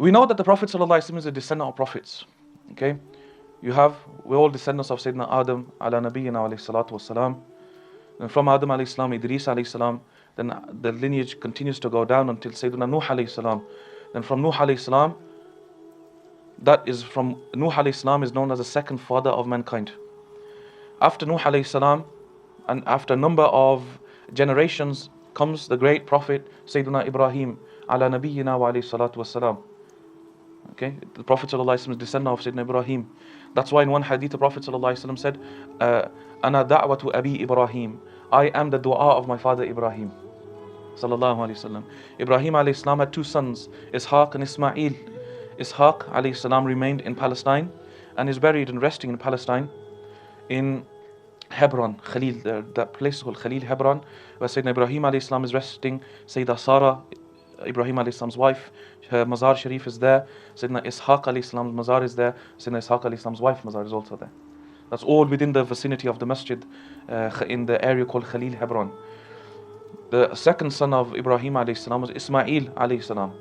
We know that the Prophet ﷺ is a descendant of prophets. Okay? We're all descendants of Sayyidina Adam ala nabiyyina alayhi salatu wassalam. And from Adam alayhi salam, Idris alayhi salam, then the lineage continues to go down until Sayyidina Nuh alayhi salam. Then from Nuh alayhi salam, Nuh alayhi salam is known as the second father of mankind. After Nuh alayhi salam, and after a number of generations, comes the great prophet Sayyidina Ibrahim ala nabiyyina wa alayhi salatu wassalam. Okay, the Prophet ﷺ is descendant of Sayyidina Ibrahim. That's why in one hadith the Prophet ﷺ said, "Ana da'watu abi Ibrahim." I am the dua of my father Ibrahim. Sallallahu alayhi wasallam. Ibrahim alayhi salam had two sons, Ishaq and Ismail. Ishaq alayhi salam remained in Palestine and is buried and resting in Palestine in Hebron, Khalil. That place is called Khalil Hebron, where Sayyidina Ibrahim alayhi salam is resting. Sayyidah Sarah, Ibrahim alayhi salam's wife, her mazar sharif is there. Sayyidina Ishaq alayhi salam's mazar is there. Sayyidina Ishaq alayhi salam's wife mazar is also there. That's all within the vicinity of the masjid in the area called Khalil Hebron. The second son of Ibrahim alayhi salam was Ismail alayhi salam.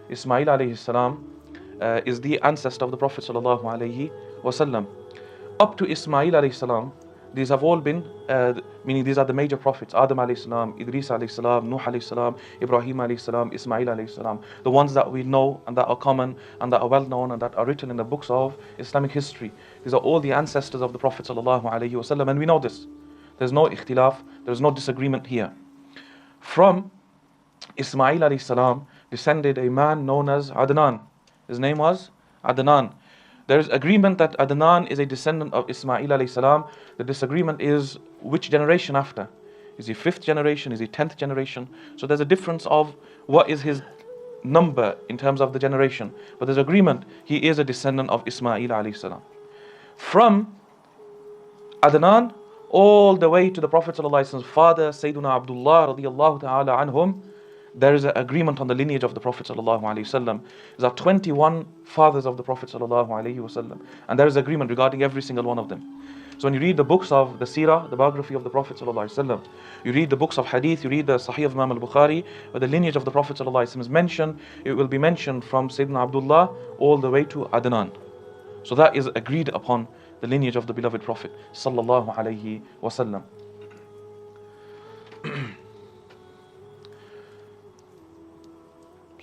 Ismail alayhi salam is the ancestor of the Prophet sallallahu alayhi wasallam. Up to Ismail alayhi salam, these have all been, meaning these are the major prophets: Adam alayhi salam, Idris alayhi salam, Nuh alayhi salam, Ibrahim alayhi salam, Ismail alayhi salam. The ones that we know and that are common and that are well known and that are written in the books of Islamic history. These are all the ancestors of the Prophet sallallahu alayhi wasallam, and we know this. There's no ikhtilaf, there's no disagreement here. From Ismail alayhi salam descended a man known as Adnan. His name was Adnan. There is agreement that Adnan is a descendant of Ismail alayhi salam. The disagreement is which generation after. Is he 5th generation? Is he 10th generation? So there's a difference of what is his number in terms of the generation. But there's agreement he is a descendant of Ismail alayhi salam. From Adnan all the way to the Prophet sallallahu alaihi wasallam's father, Sayyiduna Abdullah radiyallahu ta'ala anhum, there is an agreement on the lineage of the Prophet sallallahu alaihi wasallam. There are 21 fathers of the Prophet sallallahu alaihi wasallam, and there is agreement regarding every single one of them. So when you read the books of the seerah, the biography of the Prophet sallallahu alaihi wasallam, you read the books of hadith, you read the Sahih of Imam al-Bukhari, where the lineage of the Prophet sallallahu alaihi wasallam is mentioned, it will be mentioned from Sayyidina Abdullah all the way to Adnan. So that is agreed upon, the lineage of the beloved Prophet sallallahu alaihi wasallam.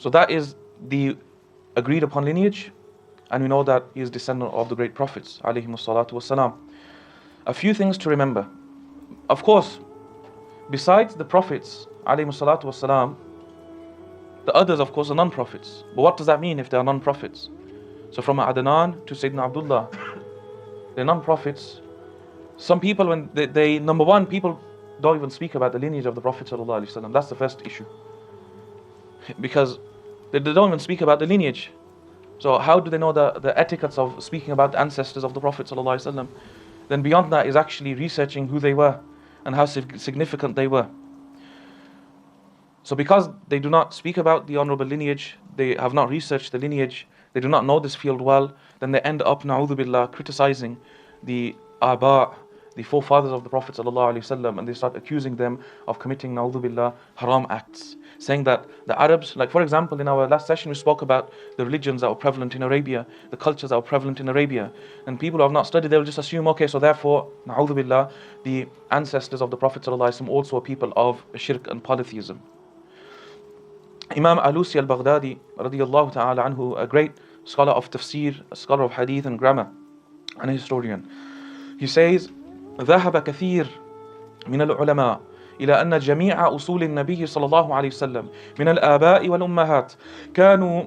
So that is the agreed upon lineage, and we know that he is descendant of the great prophets alayhimus salatu wassalam. A few things to remember. Of course, besides the prophets alayhimus salatu wassalam, the others of course are non-prophets. But what does that mean if they are non-prophets? So from Adnan to Sayyidina Abdullah, they're non-prophets. Some people, when they number one, people don't even speak about the lineage of the Prophet sallallahu alaihi wasallam. That's the first issue, because they don't even speak about the lineage. So how do they know the etiquettes of speaking about the ancestors of the Prophet ﷺ? Then beyond that is actually researching who they were and how significant they were. So because they do not speak about the honorable lineage, they have not researched the lineage, they do not know this field well, then they end up, na'udhu billah, criticizing the aba, the forefathers of the Prophet ﷺ, and they start accusing them of committing, na'udhu billah, haram acts. Saying that the Arabs, like for example in our last session we spoke about the religions that were prevalent in Arabia, the cultures that were prevalent in Arabia, and people who have not studied, they will just assume, okay, so therefore, na'udhu billah, the ancestors of the Prophet ﷺ also are people of shirk and polytheism. Imam Alusi al-Baghdadi radiyallahu ta'ala anhu, a great scholar of tafsir, a scholar of hadith and grammar, and a historian, he says, ذهب كثير من العلماء إلى أن جميع أصول النبي صلى الله عليه وسلم من الآباء والأمهات كانوا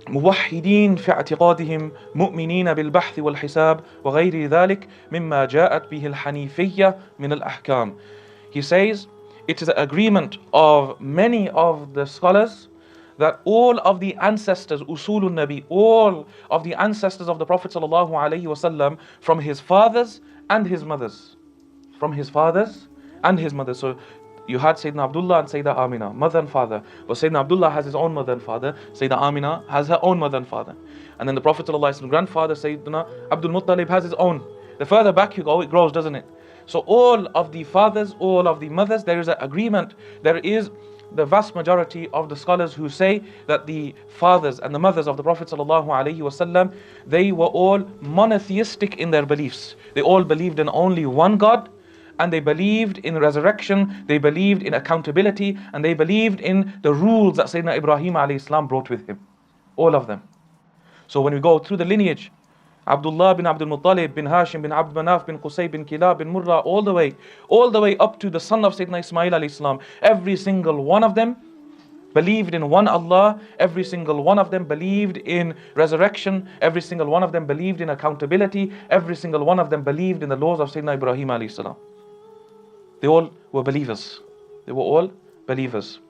موحدين في اعتقادهم مؤمنين بالبحث والحساب وغير ذلك مما جاءت به الحنيفية من الأحكام. He says, it is an agreement of many of the scholars that all of the ancestors, usulun nabi, all of the ancestors of the Prophet sallallahu alaihi wasallam, from his fathers and his mothers, from his fathers and his mother. So you had Sayyidina Abdullah and Sayyidina Amina, mother and father. But Sayyidina Abdullah has his own mother and father. Sayyidina Amina has her own mother and father. And then the Prophet ﷺ's grandfather, Sayyidina Abdul Muttalib, has his own. The further back you go, it grows, doesn't it? So all of the fathers, all of the mothers, there is an agreement. There is the vast majority of the scholars who say that the fathers and the mothers of the Prophet ﷺ, they were all monotheistic in their beliefs. They all believed in only one God, and they believed in resurrection, they believed in accountability, and they believed in the rules that Sayyidina Ibrahim alayhi salam brought with him. All of them. So when we go through the lineage, Abdullah bin Abdul Muttalib bin Hashim bin Abd Manaf bin Qusay bin Kilab bin Murrah, all the way up to the son of Sayyidina Ismail alayhi salam, every single one of them believed in one Allah, every single one of them believed in resurrection, every single one of them believed in accountability, every single one of them believed in the laws of Sayyidina Ibrahim alayhi salam. They all were believers. They were all believers.